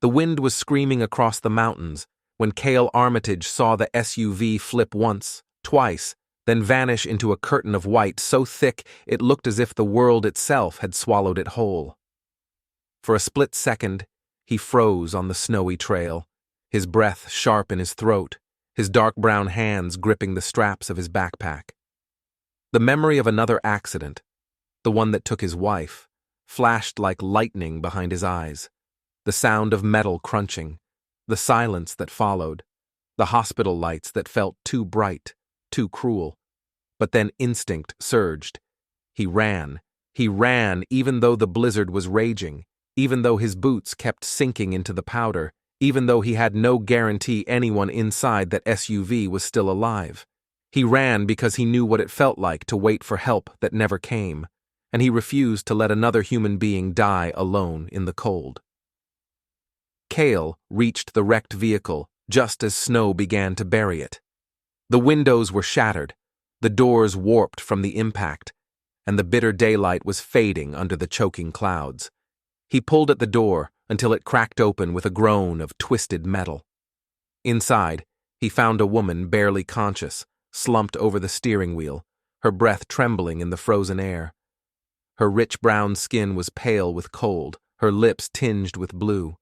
The wind was screaming across the mountains when Cael Armitage saw the SUV flip once, twice, then vanish into a curtain of white so thick it looked as if the world itself had swallowed it whole. For a split second, he froze on the snowy trail, his breath sharp in his throat, his dark brown hands gripping the straps of his backpack. The memory of another accident, the one that took his wife, flashed like lightning behind his eyes. The sound of metal crunching, the silence that followed, the hospital lights that felt too bright, too cruel. But then instinct surged. He ran even though the blizzard was raging, even though his boots kept sinking into the powder, even though he had no guarantee anyone inside that SUV was still alive. He ran because he knew what it felt like to wait for help that never came, and he refused to let another human being die alone in the cold. Cael reached the wrecked vehicle just as snow began to bury it. The windows were shattered, the doors warped from the impact, and the bitter daylight was fading under the choking clouds. He pulled at the door until it cracked open with a groan of twisted metal. Inside, he found a woman barely conscious, slumped over the steering wheel, her breath trembling in the frozen air. Her rich brown skin was pale with cold, her lips tinged with blue.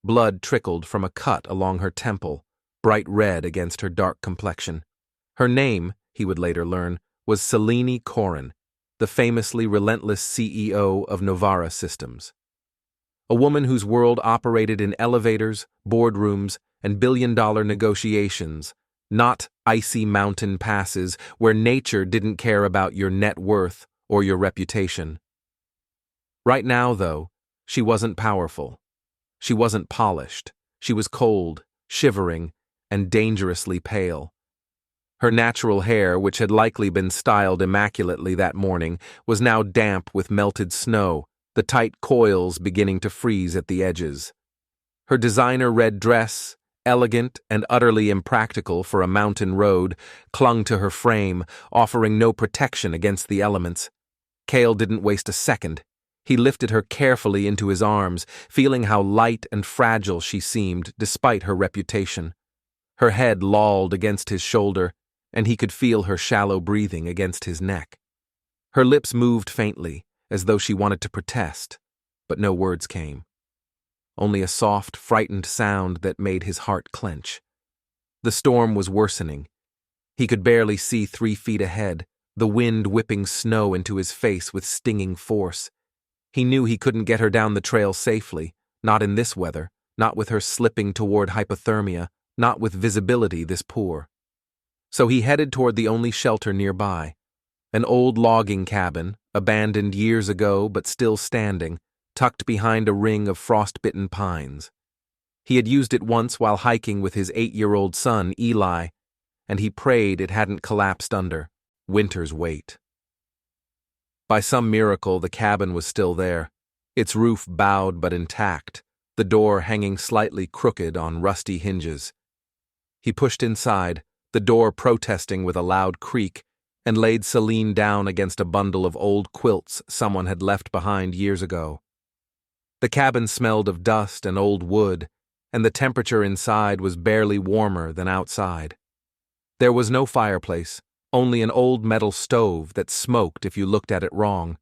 Blood trickled from a cut along her temple, bright red against her dark complexion. Her name, he would later learn, was Selene Korrin, the famously relentless CEO of Novara Systems. A woman whose world operated in elevators, boardrooms, and billion-dollar negotiations, not icy mountain passes where nature didn't care about your net worth or your reputation. Right now, though, she wasn't powerful. She wasn't polished. She was cold, shivering, and dangerously pale. Her natural hair, which had likely been styled immaculately that morning, was now damp with melted snow, the tight coils beginning to freeze at the edges. Her designer red dress, elegant and utterly impractical for a mountain road, clung to her frame, offering no protection against the elements. Cael didn't waste a second. He lifted her carefully into his arms, feeling how light and fragile she seemed despite her reputation. Her head lolled against his shoulder, and he could feel her shallow breathing against his neck. Her lips moved faintly, as though she wanted to protest, but no words came. Only a soft, frightened sound that made his heart clench. The storm was worsening. He could barely see 3 feet ahead, the wind whipping snow into his face with stinging force. He knew he couldn't get her down the trail safely, not in this weather, not with her slipping toward hypothermia, not with visibility this poor. So he headed toward the only shelter nearby, an old logging cabin, abandoned years ago but still standing, tucked behind a ring of frost-bitten pines. He had used it once while hiking with his 8-year-old son, Eli, and he prayed it hadn't collapsed under winter's weight. By some miracle, the cabin was still there, its roof bowed but intact, the door hanging slightly crooked on rusty hinges. He pushed inside, the door protesting with a loud creak, and laid Selene down against a bundle of old quilts someone had left behind years ago. The cabin smelled of dust and old wood, and the temperature inside was barely warmer than outside. There was no fireplace, only an old metal stove that smoked if you looked at it wrong.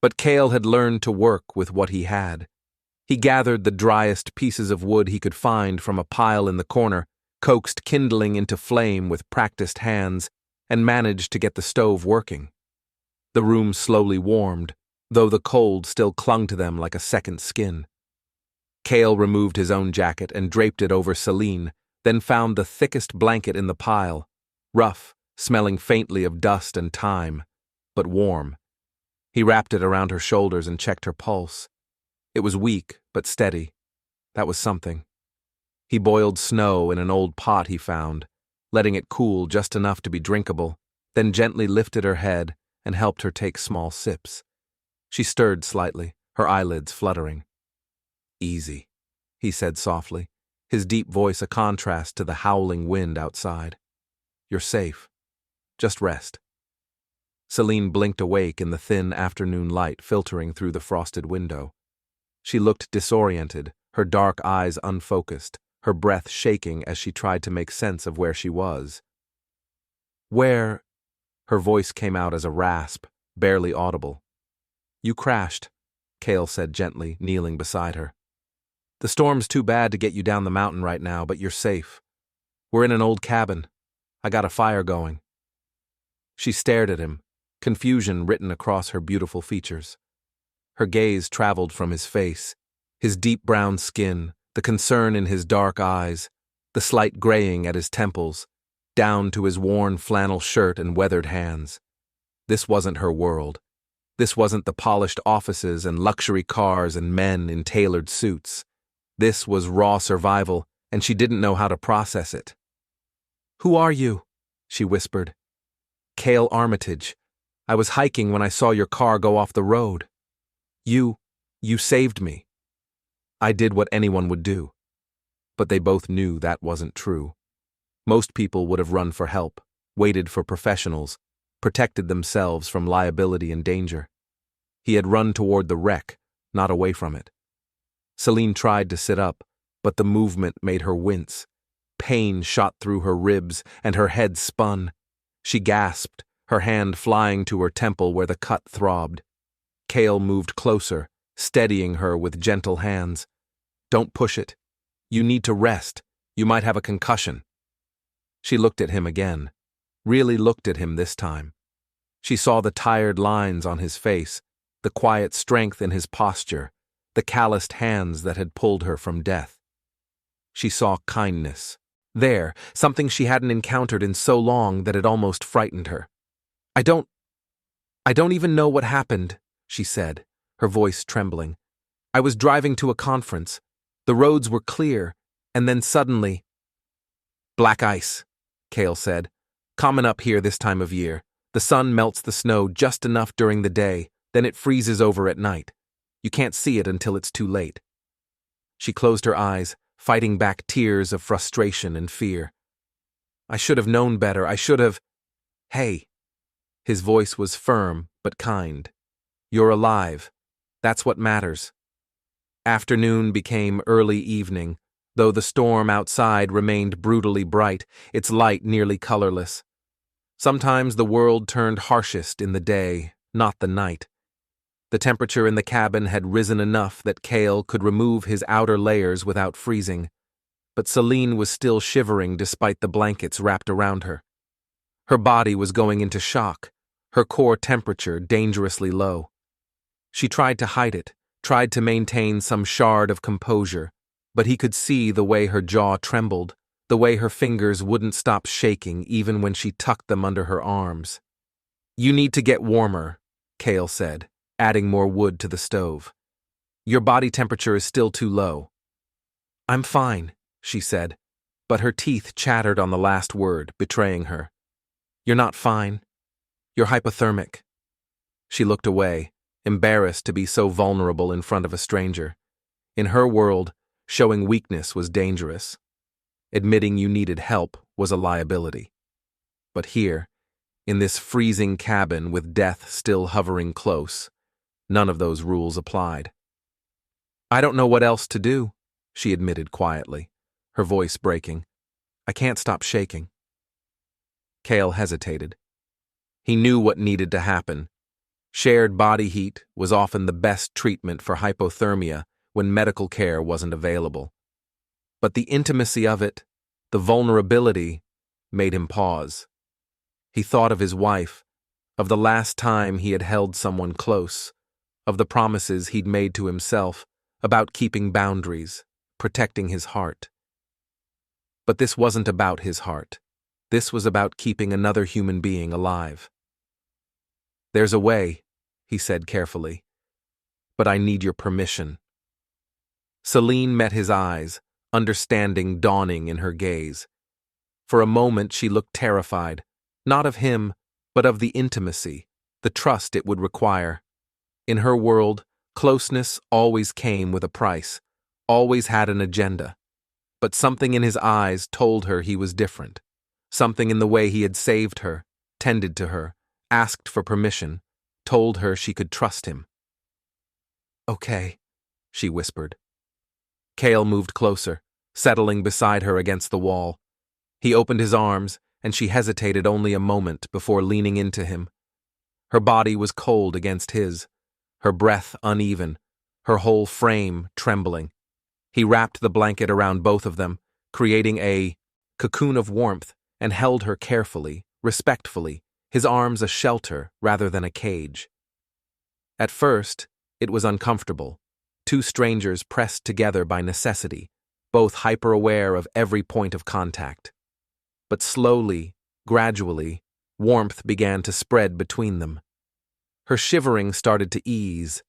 But Cael had learned to work with what he had. He gathered the driest pieces of wood he could find from a pile in the corner, coaxed kindling into flame with practiced hands, and managed to get the stove working. The room slowly warmed, though the cold still clung to them like a second skin. Cael removed his own jacket and draped it over Selene, then found the thickest blanket in the pile, rough, smelling faintly of dust and thyme, but warm. He wrapped it around her shoulders and checked her pulse. It was weak, but steady. That was something. He boiled snow in an old pot he found, letting it cool just enough to be drinkable, then gently lifted her head and helped her take small sips. She stirred slightly, her eyelids fluttering. "Easy," he said softly, his deep voice a contrast to the howling wind outside. "You're safe. Just rest." Selene blinked awake in the thin afternoon light filtering through the frosted window. She looked disoriented, her dark eyes unfocused, her breath shaking as she tried to make sense of where she was. Where? Her voice came out as a rasp, barely audible. You crashed, Cael said gently, kneeling beside her. The storm's too bad to get you down the mountain right now, but you're safe. We're in an old cabin. I got a fire going. She stared at him, confusion written across her beautiful features. Her gaze traveled from his face, his deep brown skin, the concern in his dark eyes, the slight graying at his temples, down to his worn flannel shirt and weathered hands. This wasn't her world. This wasn't the polished offices and luxury cars and men in tailored suits. This was raw survival, and she didn't know how to process it. Who are you? She whispered. Cael Armitage. I was hiking when I saw your car go off the road. You saved me. I did what anyone would do. But they both knew that wasn't true. Most people would have run for help, waited for professionals, protected themselves from liability and danger. He had run toward the wreck, not away from it. Selene tried to sit up, but the movement made her wince. Pain shot through her ribs, and her head spun. She gasped, her hand flying to her temple where the cut throbbed. Cael moved closer, steadying her with gentle hands. Don't push it. You need to rest. You might have a concussion. She looked at him again, really looked at him this time. She saw the tired lines on his face, the quiet strength in his posture, the calloused hands that had pulled her from death. She saw kindness. There, something she hadn't encountered in so long that it almost frightened her. I don't even know what happened, she said, her voice trembling. I was driving to a conference. The roads were clear, and then suddenly... Black ice, Cael said. Common up here this time of year. The sun melts the snow just enough during the day, then it freezes over at night. You can't see it until it's too late. She closed her eyes, fighting back tears of frustration and fear. I should have known better. I should have... Hey. His voice was firm but kind. You're alive. That's what matters. Afternoon became early evening, though the storm outside remained brutally bright, its light nearly colorless. Sometimes the world turned harshest in the day, not the night. The temperature in the cabin had risen enough that Cael could remove his outer layers without freezing, but Selene was still shivering despite the blankets wrapped around her. Her body was going into shock, her core temperature dangerously low. She tried to hide it, tried to maintain some shard of composure, but he could see the way her jaw trembled, the way her fingers wouldn't stop shaking even when she tucked them under her arms. You need to get warmer, Cael said, adding more wood to the stove. Your body temperature is still too low. I'm fine, she said, but her teeth chattered on the last word, betraying her. You're not fine. You're hypothermic. She looked away, embarrassed to be so vulnerable in front of a stranger. In her world, showing weakness was dangerous. Admitting you needed help was a liability. But here, in this freezing cabin with death still hovering close, none of those rules applied. I don't know what else to do, she admitted quietly, her voice breaking. I can't stop shaking. Cael hesitated. He knew what needed to happen. Shared body heat was often the best treatment for hypothermia when medical care wasn't available. But the intimacy of it, the vulnerability, made him pause. He thought of his wife, of the last time he had held someone close, of the promises he'd made to himself about keeping boundaries, protecting his heart. But this wasn't about his heart. This was about keeping another human being alive. There's a way, he said carefully, but I need your permission. Selene met his eyes, understanding dawning in her gaze. For a moment she looked terrified, not of him, but of the intimacy, the trust it would require. In her world, closeness always came with a price, always had an agenda. But something in his eyes told her he was different. Something in the way he had saved her, tended to her, asked for permission, told her she could trust him. Okay, she whispered. Cael moved closer, settling beside her against the wall. He opened his arms, and she hesitated only a moment before leaning into him. Her body was cold against his, her breath uneven, her whole frame trembling. He wrapped the blanket around both of them, creating a cocoon of warmth, and held her carefully, respectfully, his arms a shelter rather than a cage. At first, it was uncomfortable, two strangers pressed together by necessity, both hyper-aware of every point of contact. But slowly, gradually, warmth began to spread between them. Her shivering started to ease.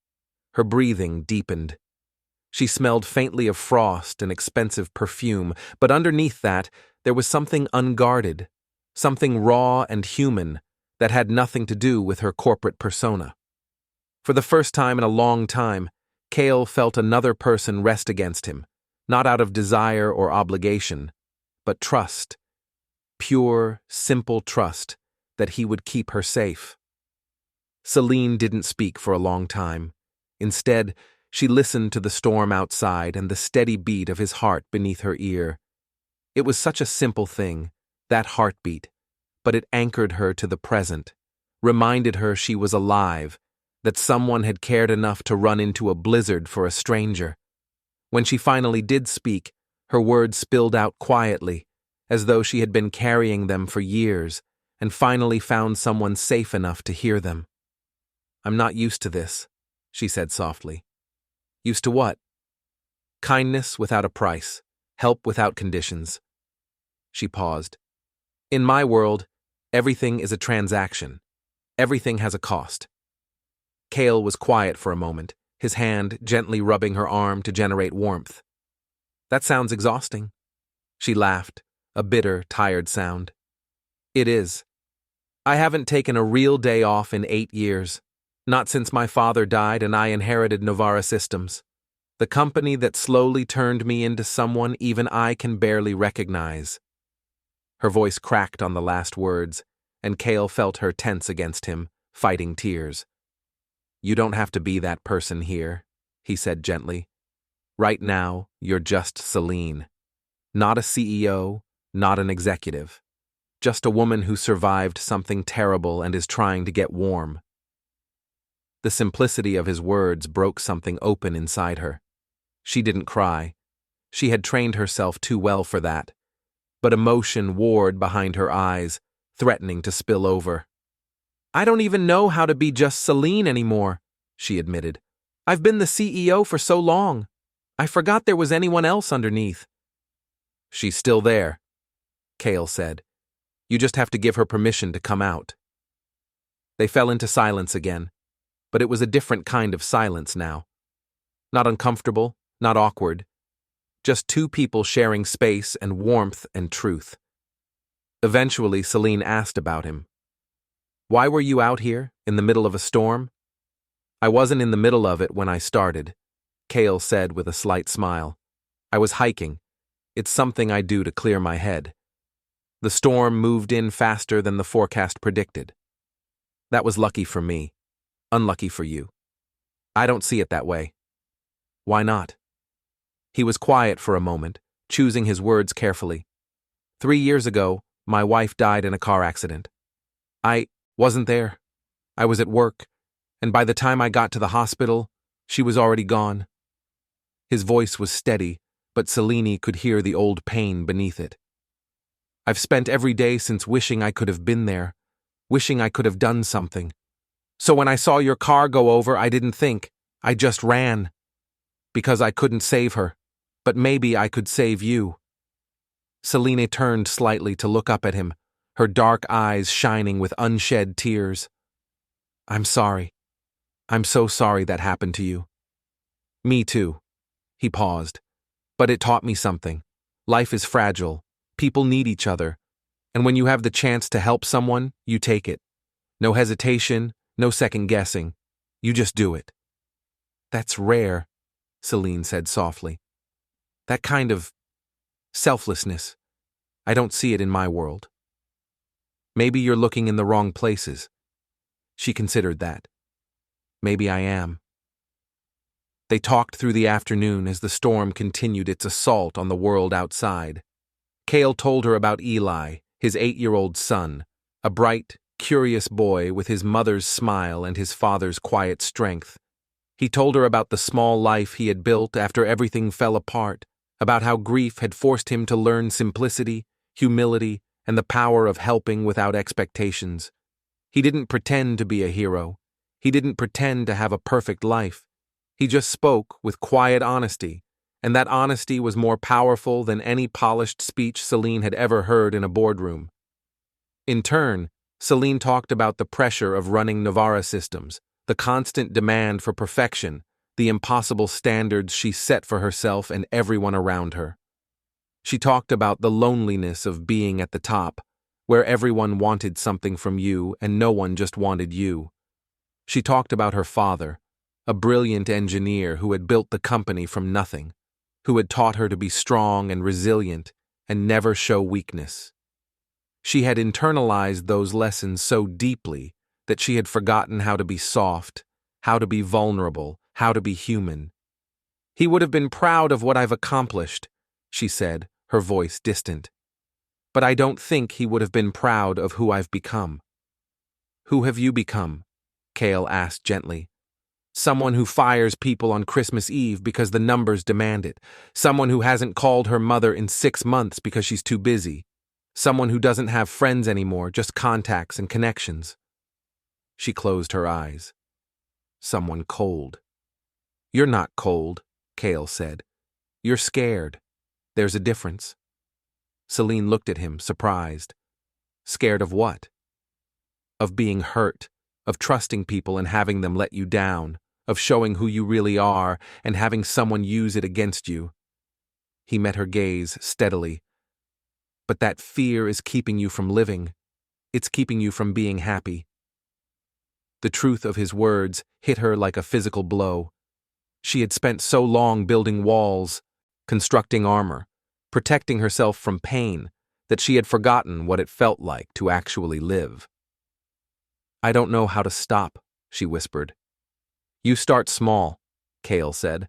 Her breathing deepened. She smelled faintly of frost and expensive perfume, but underneath that, there was something unguarded, something raw and human that had nothing to do with her corporate persona. For the first time in a long time, Cael felt another person rest against him, not out of desire or obligation, but trust. Pure, simple trust that he would keep her safe. Selene didn't speak for a long time. Instead, she listened to the storm outside and the steady beat of his heart beneath her ear. It was such a simple thing, that heartbeat, but it anchored her to the present, reminded her she was alive, that someone had cared enough to run into a blizzard for a stranger. When she finally did speak, her words spilled out quietly, as though she had been carrying them for years, and finally found someone safe enough to hear them. "I'm not used to this," she said softly. "Used to what?" "Kindness without a price, help without conditions." She paused. "In my world, everything is a transaction. Everything has a cost." Cael was quiet for a moment, his hand gently rubbing her arm to generate warmth. "That sounds exhausting." She laughed, a bitter, tired sound. "It is. I haven't taken a real day off in 8 years, not since my father died and I inherited Novara Systems, the company that slowly turned me into someone even I can barely recognize." Her voice cracked on the last words, and Cael felt her tense against him, fighting tears. "You don't have to be that person here," he said gently. "Right now, you're just Selene. Not a CEO, not an executive. Just a woman who survived something terrible and is trying to get warm." The simplicity of his words broke something open inside her. She didn't cry. She had trained herself too well for that. But emotion warred behind her eyes, threatening to spill over. "I don't even know how to be just Selene anymore," she admitted. "I've been the CEO for so long. I forgot there was anyone else underneath." "She's still there," Cael said. "You just have to give her permission to come out." They fell into silence again, but it was a different kind of silence now. Not uncomfortable, not awkward. Just two people sharing space and warmth and truth. Eventually, Selene asked about him. "Why were you out here, in the middle of a storm?" "I wasn't in the middle of it when I started," Cael said with a slight smile. "I was hiking. It's something I do to clear my head. The storm moved in faster than the forecast predicted. That was lucky for me, unlucky for you. I don't see it that way." "Why not?" He was quiet for a moment, choosing his words carefully. 3 years ago, my wife died in a car accident. I wasn't there. I was at work, and by the time I got to the hospital, she was already gone. His voice was steady, but Selene could hear the old pain beneath it. "I've spent every day since wishing I could have been there, wishing I could have done something. So when I saw your car go over, I didn't think. I just ran. Because I couldn't save her, but maybe I could save you." Selene turned slightly to look up at him, her dark eyes shining with unshed tears. "I'm sorry. I'm so sorry that happened to you." "Me too." He paused. "But it taught me something. Life is fragile. People need each other. And when you have the chance to help someone, you take it. No hesitation, no second guessing. You just do it." "That's rare," Selene said softly. "That kind of selflessness. I don't see it in my world." "Maybe you're looking in the wrong places." She considered that. "Maybe I am." They talked through the afternoon as the storm continued its assault on the world outside. Cael told her about Eli, his 8-year-old son, a bright, curious boy with his mother's smile and his father's quiet strength. He told her about the small life he had built after everything fell apart, about how grief had forced him to learn simplicity, humility, and the power of helping without expectations. He didn't pretend to be a hero. He didn't pretend to have a perfect life. He just spoke with quiet honesty, and that honesty was more powerful than any polished speech Selene had ever heard in a boardroom. In turn, Selene talked about the pressure of running Novara systems, the constant demand for perfection, the impossible standards she set for herself and everyone around her. She talked about the loneliness of being at the top, where everyone wanted something from you and no one just wanted you. She talked about her father, a brilliant engineer who had built the company from nothing, who had taught her to be strong and resilient and never show weakness. She had internalized those lessons so deeply that she had forgotten how to be soft, how to be vulnerable, how to be human. "He would have been proud of what I've accomplished," she said, her voice distant. "But I don't think he would have been proud of who I've become." "Who have you become?" Cael asked gently. "Someone who fires people on Christmas Eve because the numbers demand it. Someone who hasn't called her mother in 6 months because she's too busy. Someone who doesn't have friends anymore, just contacts and connections." She closed her eyes. "Someone cold." "You're not cold," Cael said. "You're scared. There's a difference." Selene looked at him, surprised. "Scared of what?" "Of being hurt, of trusting people and having them let you down, of showing who you really are and having someone use it against you." He met her gaze steadily. "But that fear is keeping you from living. It's keeping you from being happy." The truth of his words hit her like a physical blow. She had spent so long building walls, constructing armor, protecting herself from pain, that she had forgotten what it felt like to actually live. "I don't know how to stop," she whispered. "You start small," Cael said.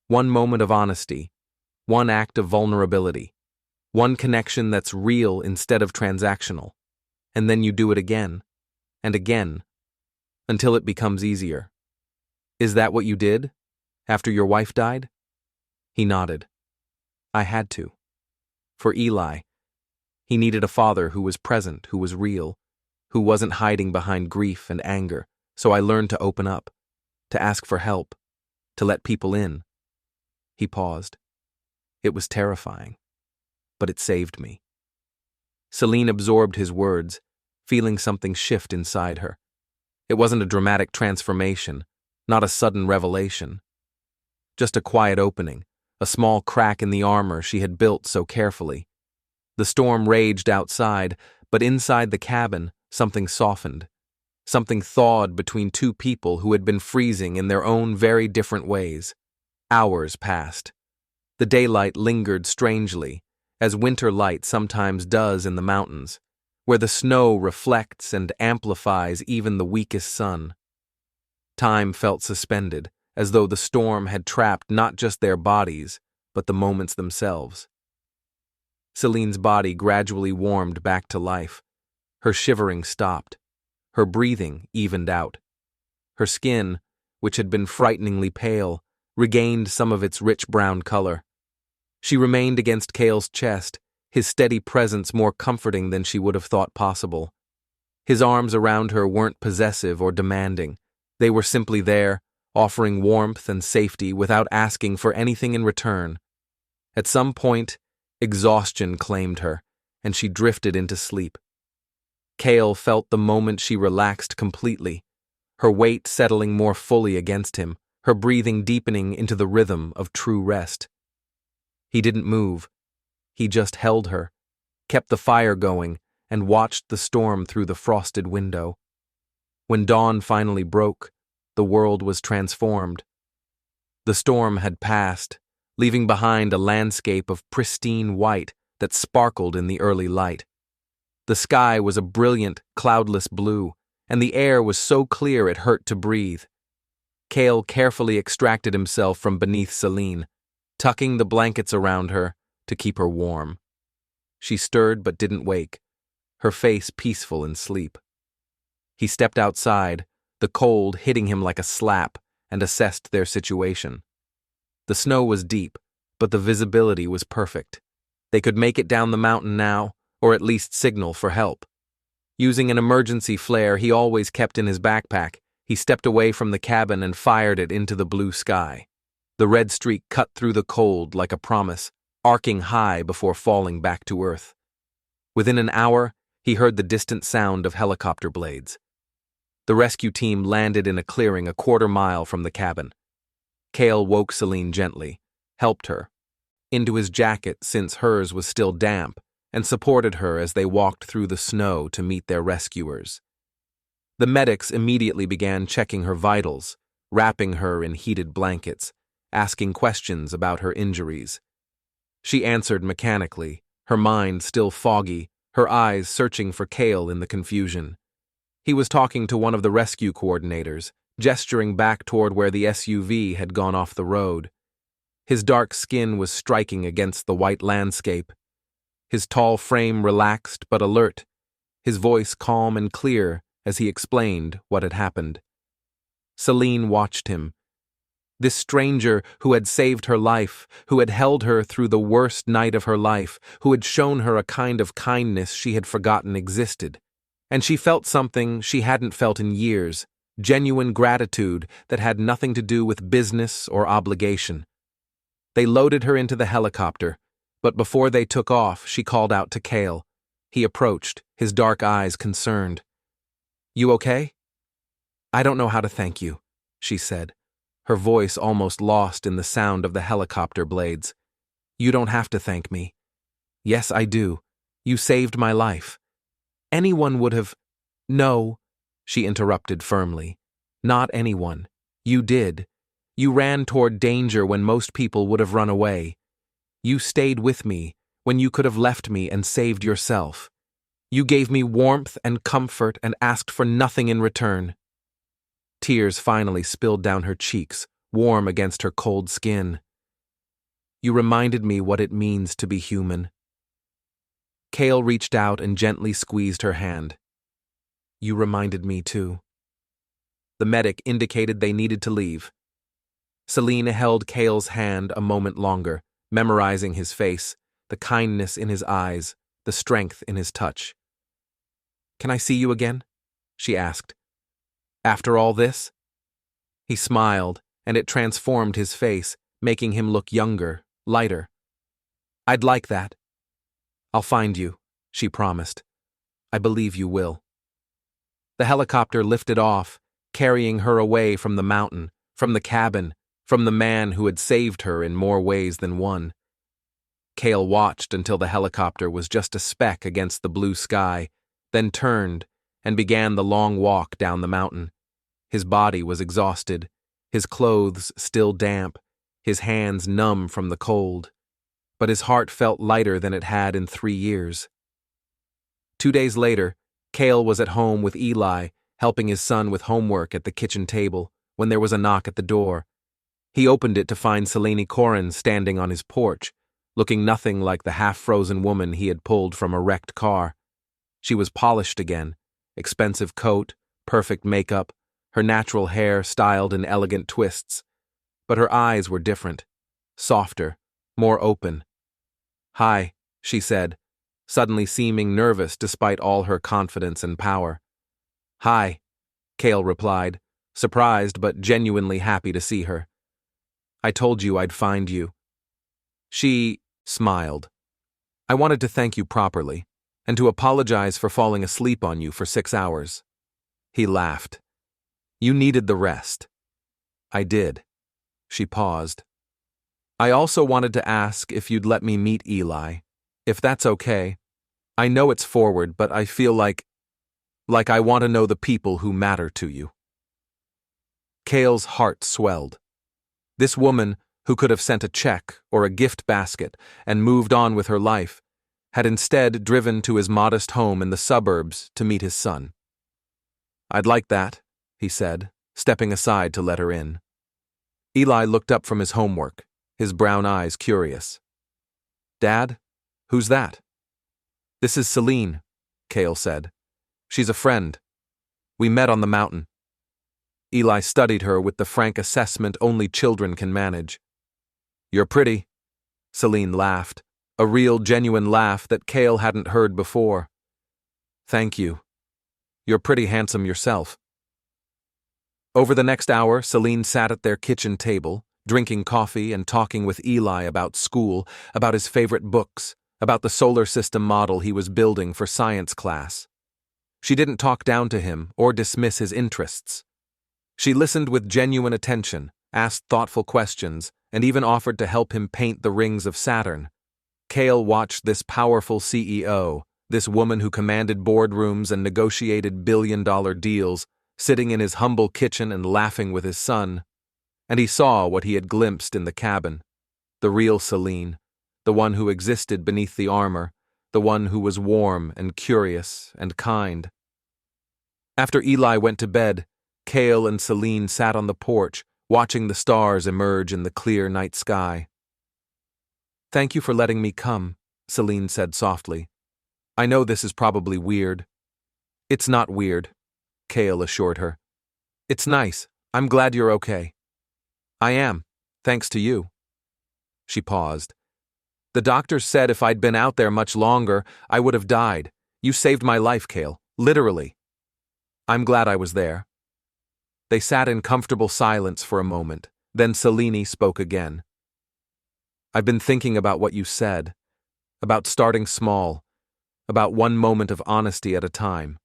"One moment of honesty, one act of vulnerability, one connection that's real instead of transactional, and then you do it again, and again, until it becomes easier." "Is that what you did, after your wife died?" He nodded. "I had to. For Eli. He needed a father who was present, who was real, who wasn't hiding behind grief and anger, so I learned to open up, to ask for help, to let people in." He paused. "It was terrifying, but it saved me." Selene absorbed his words, feeling something shift inside her. It wasn't a dramatic transformation, not a sudden revelation. Just a quiet opening, a small crack in the armor she had built so carefully. The storm raged outside, but inside the cabin, something softened. Something thawed between two people who had been freezing in their own very different ways. Hours passed. The daylight lingered strangely, as winter light sometimes does in the mountains, where the snow reflects and amplifies even the weakest sun. Time felt suspended, as though the storm had trapped not just their bodies, but the moments themselves. Selene's body gradually warmed back to life. Her shivering stopped. Her breathing evened out. Her skin, which had been frighteningly pale, regained some of its rich brown color. She remained against Cael's chest, his steady presence more comforting than she would have thought possible. His arms around her weren't possessive or demanding. They were simply there, offering warmth and safety without asking for anything in return. At some point, exhaustion claimed her, and she drifted into sleep. Cael felt the moment she relaxed completely, her weight settling more fully against him, her breathing deepening into the rhythm of true rest. He didn't move. He just held her, kept the fire going, and watched the storm through the frosted window. When dawn finally broke, the world was transformed. The storm had passed, leaving behind a landscape of pristine white that sparkled in the early light. The sky was a brilliant, cloudless blue, and the air was so clear it hurt to breathe. Cael carefully extracted himself from beneath Selene, tucking the blankets around her to keep her warm. She stirred but didn't wake, her face peaceful in sleep. He stepped outside, the cold hitting him like a slap, and assessed their situation. The snow was deep, but the visibility was perfect. They could make it down the mountain now, or at least signal for help. Using an emergency flare he always kept in his backpack, he stepped away from the cabin and fired it into the blue sky. The red streak cut through the cold like a promise, arcing high before falling back to earth. Within an hour, he heard the distant sound of helicopter blades. The rescue team landed in a clearing a quarter-mile from the cabin. Cael woke Selene gently, helped her into his jacket since hers was still damp, and supported her as they walked through the snow to meet their rescuers. The medics immediately began checking her vitals, wrapping her in heated blankets, asking questions about her injuries. She answered mechanically, her mind still foggy, her eyes searching for Cael in the confusion. He was talking to one of the rescue coordinators, gesturing back toward where the SUV had gone off the road. His dark skin was striking against the white landscape. His tall frame relaxed but alert, his voice calm and clear as he explained what had happened. Selene watched him. This stranger who had saved her life, who had held her through the worst night of her life, who had shown her a kind of kindness she had forgotten existed. And she felt something she hadn't felt in years, genuine gratitude that had nothing to do with business or obligation. They loaded her into the helicopter, but before they took off, she called out to Cael. He approached, his dark eyes concerned. "You okay?" "I don't know how to thank you," she said, her voice almost lost in the sound of the helicopter blades. "You don't have to thank me." "Yes, I do. You saved my life." "Anyone would have—" "No," she interrupted firmly. "Not anyone. You did. You ran toward danger when most people would have run away. You stayed with me when you could have left me and saved yourself. You gave me warmth and comfort and asked for nothing in return." Tears finally spilled down her cheeks, warm against her cold skin. "You reminded me what it means to be human." Cael reached out and gently squeezed her hand. "You reminded me too." The medic indicated they needed to leave. Selene held Cael's hand a moment longer, memorizing his face, the kindness in his eyes, the strength in his touch. "Can I see you again?" she asked. "After all this?" He smiled, and it transformed his face, making him look younger, lighter. "I'd like that." "I'll find you," she promised. "I believe you will." The helicopter lifted off, carrying her away from the mountain, from the cabin, from the man who had saved her in more ways than one. Cael watched until the helicopter was just a speck against the blue sky, then turned and began the long walk down the mountain. His body was exhausted, his clothes still damp, his hands numb from the cold, but his heart felt lighter than it had in 3 years. 2 days later, Cael was at home with Eli, helping his son with homework at the kitchen table, when there was a knock at the door. He opened it to find Selene Korrin standing on his porch, looking nothing like the half-frozen woman he had pulled from a wrecked car. She was polished again, expensive coat, perfect makeup, her natural hair styled in elegant twists. But her eyes were different, softer, more open. "Hi," she said, suddenly seeming nervous despite all her confidence and power. "Hi," Cael replied, surprised but genuinely happy to see her. "I told you I'd find you." She smiled. "I wanted to thank you properly, and to apologize for falling asleep on you for 6 hours. He laughed. "You needed the rest." "I did." She paused. "I also wanted to ask if you'd let me meet Eli, if that's okay. I know it's forward, but I feel like I want to know the people who matter to you." Cael's heart swelled. This woman, who could have sent a check or a gift basket and moved on with her life, had instead driven to his modest home in the suburbs to meet his son. "I'd like that," he said, stepping aside to let her in. Eli looked up from his homework, his brown eyes curious. "Dad? Who's that?" "This is Selene," Cael said. "She's a friend. We met on the mountain." Eli studied her with the frank assessment only children can manage. "You're pretty," Selene laughed, a real, genuine laugh that Cael hadn't heard before. "Thank you. You're pretty handsome yourself." Over the next hour, Selene sat at their kitchen table, drinking coffee and talking with Eli about school, about his favorite books, about the solar system model he was building for science class. She didn't talk down to him or dismiss his interests. She listened with genuine attention, asked thoughtful questions, and even offered to help him paint the rings of Saturn. Cael watched this powerful CEO, this woman who commanded boardrooms and negotiated billion-dollar deals, sitting in his humble kitchen and laughing with his son. And he saw what he had glimpsed in the cabin. The real Selene, the one who existed beneath the armor, the one who was warm and curious and kind. After Eli went to bed, Cael and Selene sat on the porch, watching the stars emerge in the clear night sky. "Thank you for letting me come," Selene said softly. "I know this is probably weird." "It's not weird," Cael assured her. "It's nice. I'm glad you're okay." "I am, thanks to you." She paused. "The doctors said if I'd been out there much longer, I would have died. You saved my life, Cael, literally." "I'm glad I was there." They sat in comfortable silence for a moment, then Selene spoke again. "I've been thinking about what you said, about starting small, about one moment of honesty at a time."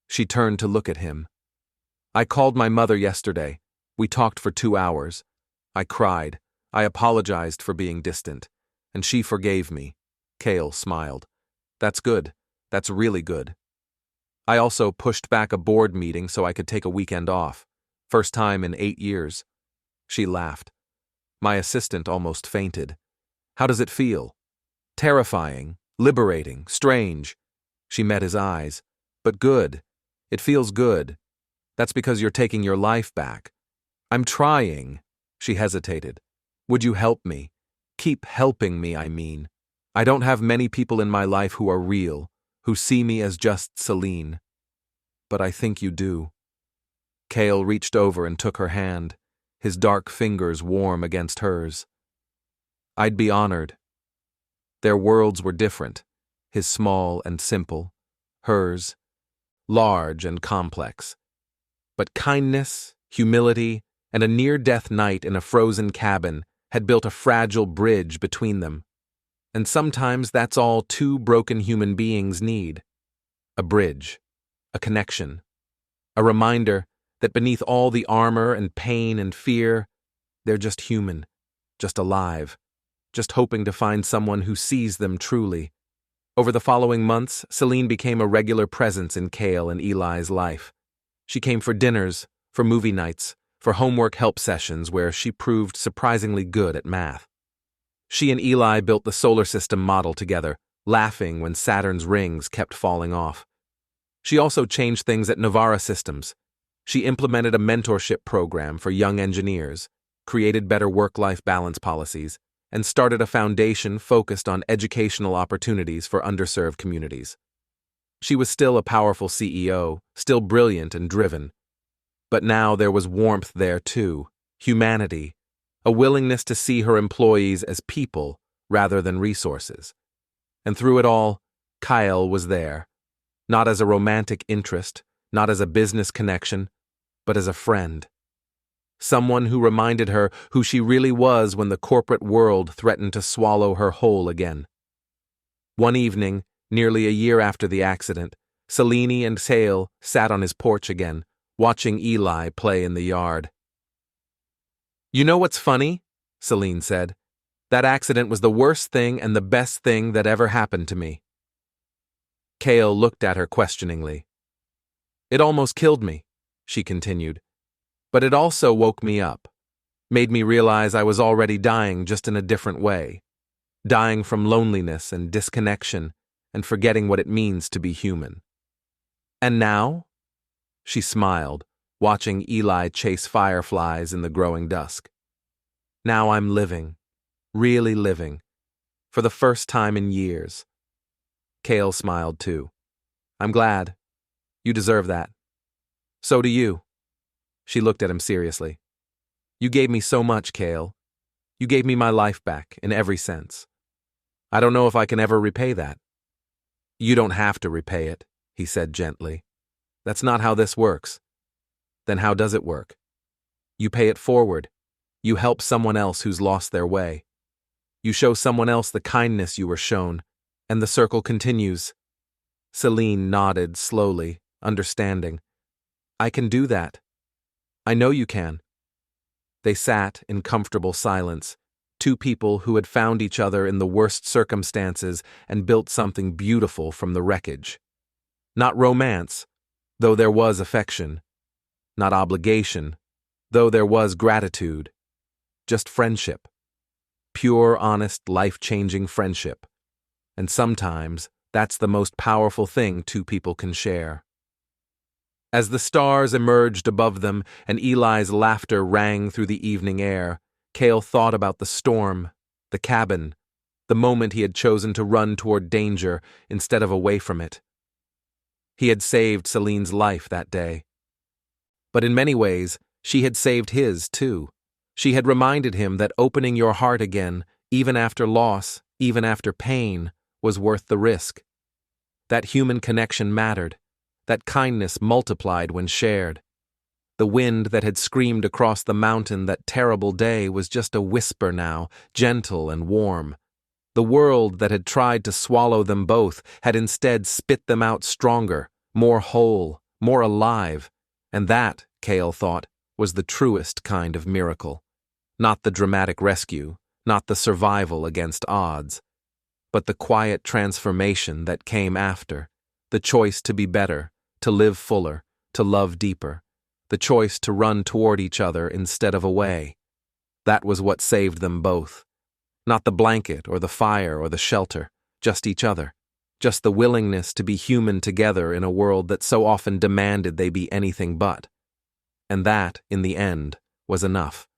She turned to look at him. "I called my mother yesterday. We talked for 2 hours. I cried. I apologized for being distant. And she forgave me." Cael smiled. "That's good. That's really good." "I also pushed back a board meeting so I could take a weekend off. First time in 8 years. She laughed. My assistant almost fainted. "How does it feel?" "Terrifying, liberating, strange." She met his eyes. "But good. It feels good. That's because you're taking your life back." "I'm trying." She hesitated. "Would you help me? Keep helping me, I mean. I don't have many people in my life who are real, who see me as just Selene. But I think you do." Cael reached over and took her hand, his dark fingers warm against hers. "I'd be honored." Their worlds were different, his small and simple, hers large and complex. But kindness, humility, and a near-death night in a frozen cabin had built a fragile bridge between them. And sometimes that's all two broken human beings need. A bridge, a connection, a reminder that beneath all the armor and pain and fear, they're just human, just alive, just hoping to find someone who sees them truly. Over the following months, Selene became a regular presence in Cael and Eli's life. She came for dinners, for movie nights, for homework help sessions where she proved surprisingly good at math. She and Eli built the solar system model together, laughing when Saturn's rings kept falling off. She also changed things at Novara Systems. She implemented a mentorship program for young engineers, created better work-life balance policies, and started a foundation focused on educational opportunities for underserved communities. She was still a powerful CEO, still brilliant and driven. But now there was warmth there too, humanity, a willingness to see her employees as people rather than resources. And through it all, Cael was there, not as a romantic interest, not as a business connection, but as a friend. Someone who reminded her who she really was when the corporate world threatened to swallow her whole again. One evening, nearly a year after the accident, Selene and Cael sat on his porch again, watching Eli play in the yard. "You know what's funny?" Selene said. "That accident was the worst thing and the best thing that ever happened to me." Cael looked at her questioningly. "It almost killed me," she continued. "But it also woke me up, made me realize I was already dying just in a different way, dying from loneliness and disconnection and forgetting what it means to be human." "And now?" She smiled, watching Eli chase fireflies in the growing dusk. Now I'm living, really living, for the first time in years. Cael smiled too. I'm glad. You deserve that. So do you. She looked at him seriously. You gave me so much, Cael. You gave me my life back, in every sense. I don't know if I can ever repay that. You don't have to repay it, he said gently. That's not how this works. Then how does it work? You pay it forward. You help someone else who's lost their way. You show someone else the kindness you were shown, and the circle continues. Selene nodded slowly, understanding. I can do that. I know you can. They sat in comfortable silence, two people who had found each other in the worst circumstances and built something beautiful from the wreckage. Not romance, though there was affection. Not obligation, though there was gratitude. Just friendship. Pure, honest, life-changing friendship. And sometimes, that's the most powerful thing two people can share. As the stars emerged above them and Eli's laughter rang through the evening air, Cael thought about the storm, the cabin, the moment he had chosen to run toward danger instead of away from it. He had saved Selene's life that day. But in many ways, she had saved his, too. She had reminded him that opening your heart again, even after loss, even after pain, was worth the risk. That human connection mattered. That kindness multiplied when shared. The wind that had screamed across the mountain that terrible day was just a whisper now, gentle and warm. The world that had tried to swallow them both had instead spit them out stronger, more whole, more alive. And that, Cael thought, was the truest kind of miracle. Not the dramatic rescue, not the survival against odds, but the quiet transformation that came after, the choice to be better, to live fuller, to love deeper, the choice to run toward each other instead of away. That was what saved them both. Not the blanket or the fire or the shelter, just each other, just the willingness to be human together in a world that so often demanded they be anything but. And that, in the end, was enough.